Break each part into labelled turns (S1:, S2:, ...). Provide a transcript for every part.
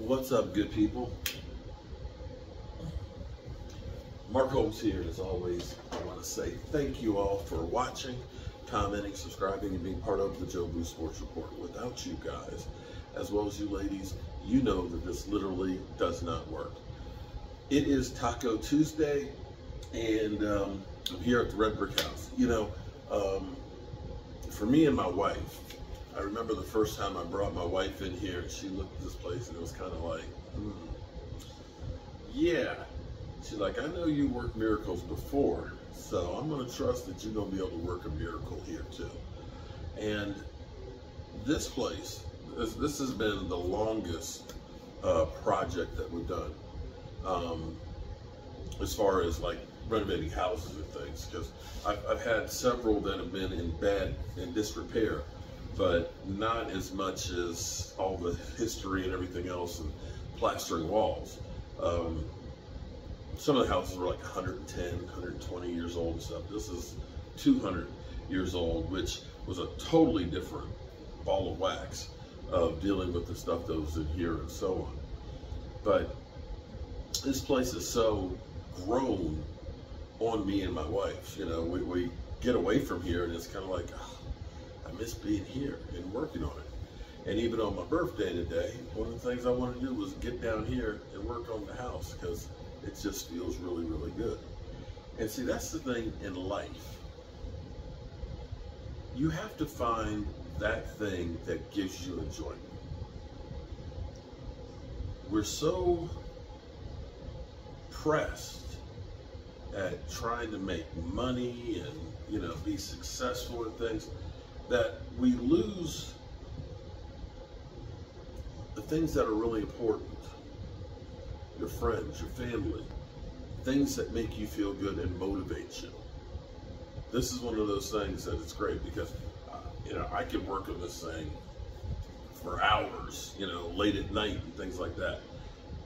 S1: What's up, good people? Mark Holmes here, and as always, I want to say thank you all for watching, commenting, subscribing, and being part of the Joe Blue Sports Report. Without you guys, as well as you ladies, you know that this literally does not work. It is Taco Tuesday, and I'm here at the Red Brick House. You know, for me and my wife, I remember the first time I brought my wife in here and she looked at this place and it was kind of like, yeah. She's like, I know you worked miracles before, so I'm going to trust that you're going to be able to work a miracle here too. And this place, this has been the longest project that we've done as far as like renovating houses and things, because I've had several that have been in disrepair, but not as much as all the history and everything else and plastering walls. Some of the houses were like 110, 120 years old and stuff. This is 200 years old, which was a totally different ball of wax of dealing with the stuff that was in here and so on. But this place is so grown on me and my wife. You know, we get away from here and it's kind of like, oh, I miss being here and working on it. And even on my birthday today, one of the things I wanted to do was get down here and work on the house because it just feels really, really good. And see, that's the thing in life. You have to find that thing that gives you enjoyment. We're so pressed at trying to make money and, you know, be successful in things that we lose the things that are really important. Your friends, your family, things that make you feel good and motivate you. This is one of those things that it's great because, you know, I can work on this thing for hours, you know, late at night and things like that,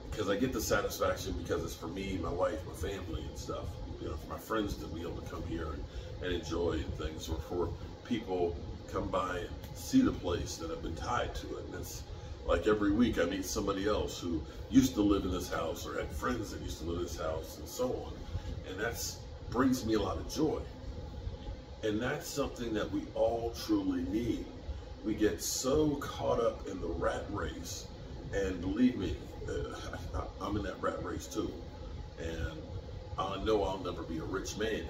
S1: because I get the satisfaction because it's for me, my wife, my family and stuff, you know, for my friends to be able to come here and enjoy and things, or for people come by and see the place that I've been tied to it. And it's like every week I meet somebody else who used to live in this house or had friends that used to live in this house and so on. And that brings me a lot of joy. And that's something that we all truly need. We get so caught up in the rat race, and believe me, I'm in that rat race too. And I know I'll never be a rich man,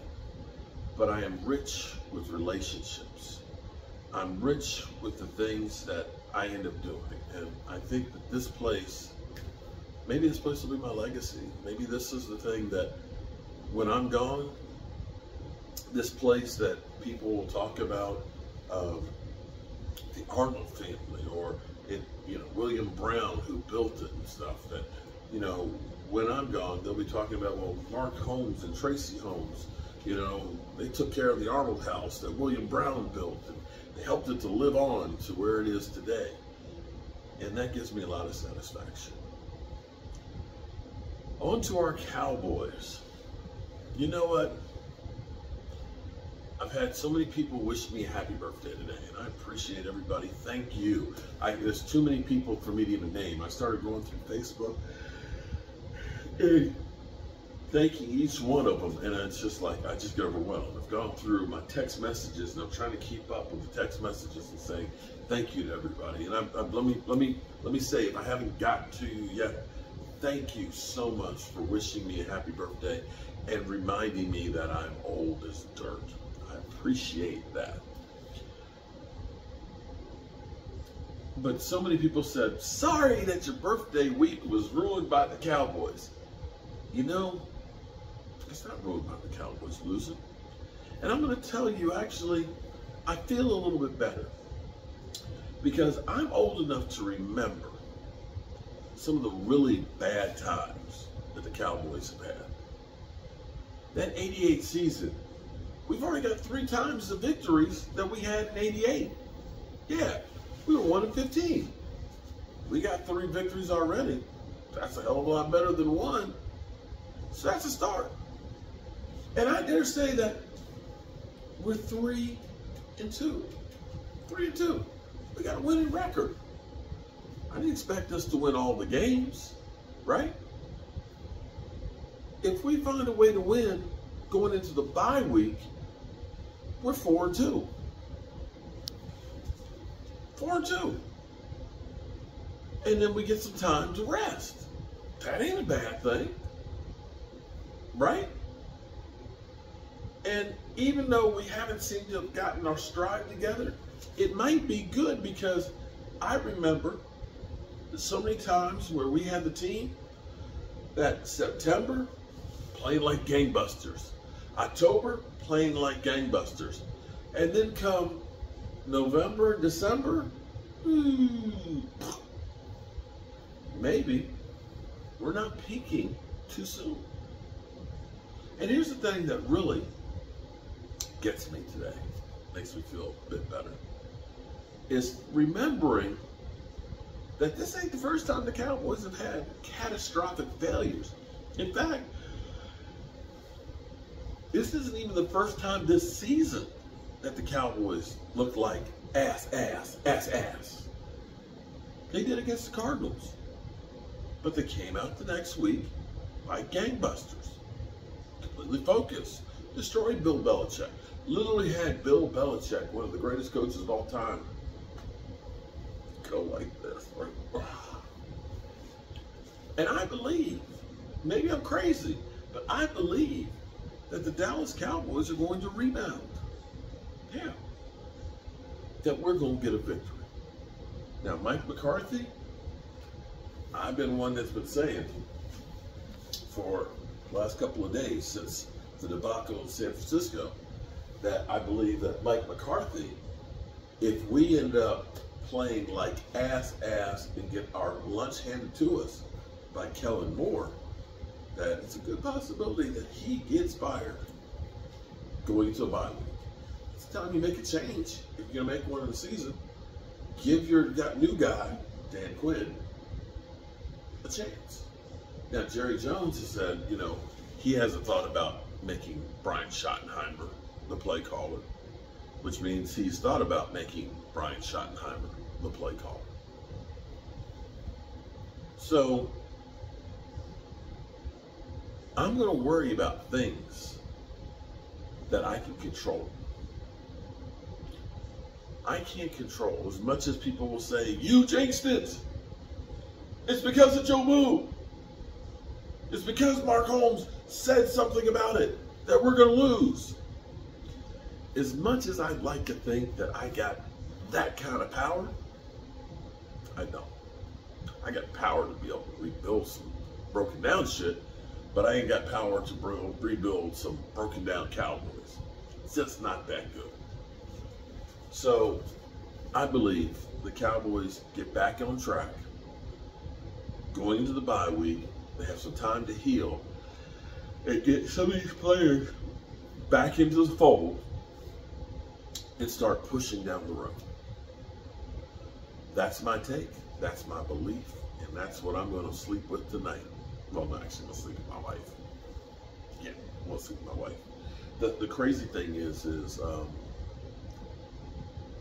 S1: but I am rich with relationships. I'm rich with the things that I end up doing. And I think that this place, maybe this place will be my legacy. Maybe this is the thing that when I'm gone, this place that people will talk about, the Arnold family, or it, you know, William Brown who built it and stuff, that, you know, when I'm gone, they'll be talking about, well, Mark Holmes and Tracy Holmes, you know, they took care of the Arnold house that William Brown built, and they helped it to live on to where it is today. And that gives me a lot of satisfaction. On to our Cowboys. You know what? I've had so many people wish me a happy birthday today, and I appreciate everybody. Thank you. There's too many people for me to even name. I started going through Facebook and thanking each one of them, and it's just like, I just get overwhelmed. I've gone through my text messages, and I'm trying to keep up with the text messages and saying thank you to everybody. And let me say, if I haven't gotten to you yet, thank you so much for wishing me a happy birthday and reminding me that I'm old as dirt. I appreciate that. But so many people said, sorry that your birthday week was ruined by the Cowboys. You know, it's not ruined by the Cowboys losing. And I'm going to tell you, actually, I feel a little bit better, because I'm old enough to remember some of the really bad times that the Cowboys have had. That 88 season, we've already got 3 times the victories that we had in 88. Yeah, we were 1-15. We got 3 victories already. That's a hell of a lot better than 1. So that's a start. And I dare say that we're 3-2. 3-2. We got a winning record. I didn't expect us to win all the games, right? If we find a way to win going into the bye week, we're 4-2. 4-2. And then we get some time to rest. That ain't a bad thing, right? And even though we haven't seemed to have gotten our stride together, it might be good, because I remember so many times where we had the team that September playing like gangbusters, October playing like gangbusters, and then come November, December, maybe we're not peaking too soon. And here's the thing that really gets me today, makes me feel a bit better, is remembering that this ain't the first time the Cowboys have had catastrophic failures. In fact, this isn't even the first time this season that the Cowboys looked like ass. They did against the Cardinals. But they came out the next week like gangbusters. Completely focused. Destroyed Bill Belichick. Literally had Bill Belichick, one of the greatest coaches of all time, go like this. And I believe, maybe I'm crazy, but I believe that the Dallas Cowboys are going to rebound. Yeah. That we're going to get a victory. Now, Mike McCarthy, I've been one that's been saying for the last couple of days since the debacle in San Francisco that I believe that Mike McCarthy, if we end up playing like ass and get our lunch handed to us by Kellen Moore, that it's a good possibility that he gets fired going into a bye week. It's time you make a change. If you're going to make one in the season, give your new guy, Dan Quinn, a chance. Now, Jerry Jones has said, he hasn't thought about making Brian Schottenheimer the play caller, which means he's thought about making Brian Schottenheimer the play caller. So, I'm going to worry about things that I can control. I can't control, as much as people will say, you jinxed it. It's because of Joe Boo. It's because Mark Holmes said something about it that we're going to lose. As much as I'd like to think that I got that kind of power, I don't. I got power to be able to rebuild some broken down shit, but I ain't got power to rebuild some broken down Cowboys. It's just not that good. So I believe the Cowboys get back on track. Going into the bye week, they have some time to heal and get some of these players back into the fold and start pushing down the road. That's my take. That's my belief. And that's what I'm going to sleep with tonight. Well, I'm actually going to sleep with my wife. Yeah, I'm going to sleep with my wife. The crazy thing is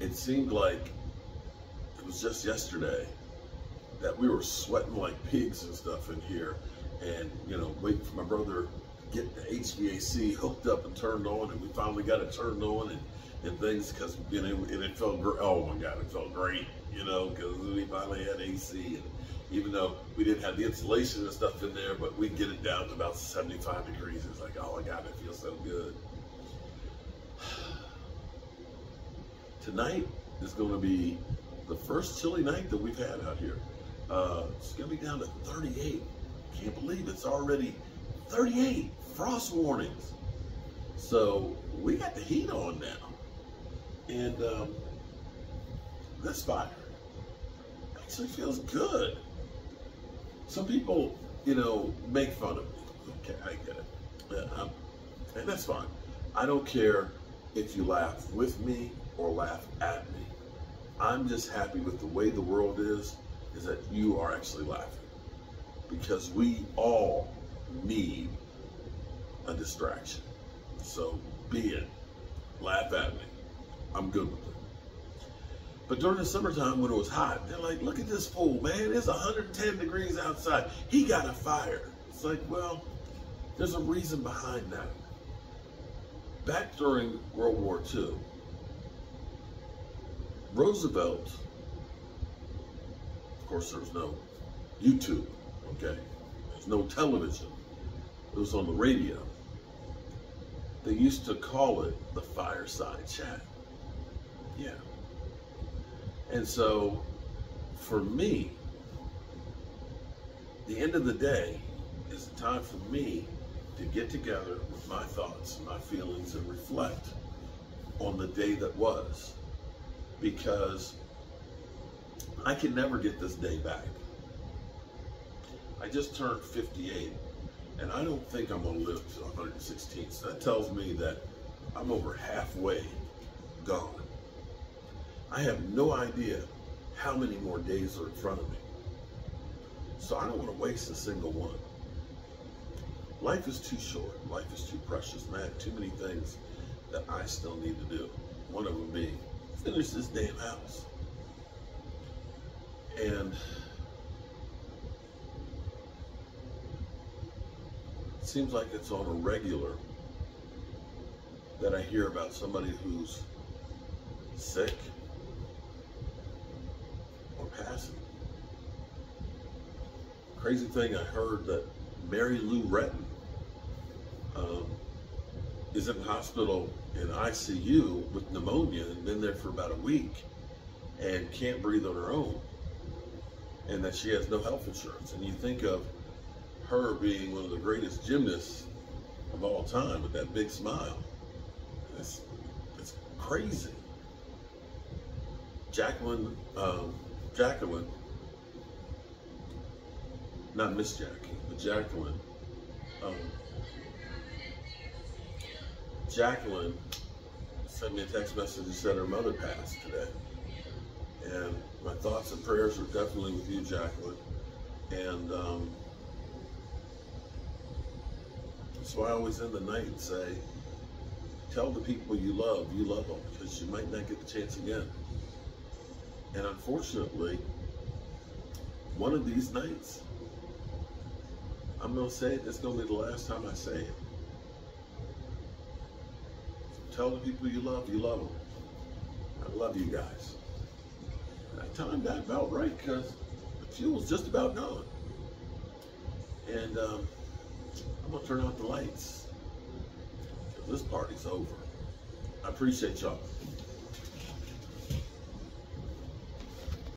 S1: it seemed like it was just yesterday that we were sweating like pigs and stuff in here, and waiting for my brother to get the HVAC hooked up and turned on, and we finally got it turned on and things, because and it felt great. Oh my God, it felt great, because we finally had AC, and even though we didn't have the insulation and stuff in there, but we get it down to about 75 degrees. It's like, oh my God, it feels so good. Tonight is going to be the first chilly night that we've had out here. It's going to be down to 38. Can't believe it's already 38. Frost warnings. So we got the heat on now. And this fire actually feels good. Some people, make fun of me. Okay, I get it. And that's fine. I don't care if you laugh with me or laugh at me. I'm just happy with the way the world is that you are actually laughing. Because we all need a distraction. So be it. Laugh at me. I'm good with it. But during the summertime when it was hot, they're like, look at this fool, man. It's 110 degrees outside. He got a fire. It's like, well, there's a reason behind that. Back during World War II, Roosevelt, of course, there was no YouTube, okay? There's no television. It was on the radio. They used to call it the fireside chat. Yeah. And so, for me, the end of the day is the time for me to get together with my thoughts and my feelings and reflect on the day that was. Because I can never get this day back. I just turned 58, and I don't think I'm going to live to 116. So that tells me that I'm over halfway gone. I have no idea how many more days are in front of me. So I don't want to waste a single one. Life is too short. Life is too precious. And I have too many things that I still need to do. One of them being finish this damn house. And it seems like it's on a regular that I hear about somebody who's sick or passing. Crazy thing, I heard that Mary Lou Retton is in the hospital in ICU with pneumonia and been there for about a week and can't breathe on her own, and that she has no health insurance. And you think of her being one of the greatest gymnasts of all time with that big smile. It's crazy. Jacqueline, not Miss Jackie, but Jacqueline. Jacqueline sent me a text message and said her mother passed today. And my thoughts and prayers are definitely with you, Jacqueline. And so I always end the night and say, tell the people you love them, because you might not get the chance again. And unfortunately, one of these nights, I'm going to say it, it's going to be the last time I say it. So tell the people you love them. I love you guys. And I timed that about right because the fuel's just about gone. And I'm going to turn out the lights because this party's over. I appreciate y'all.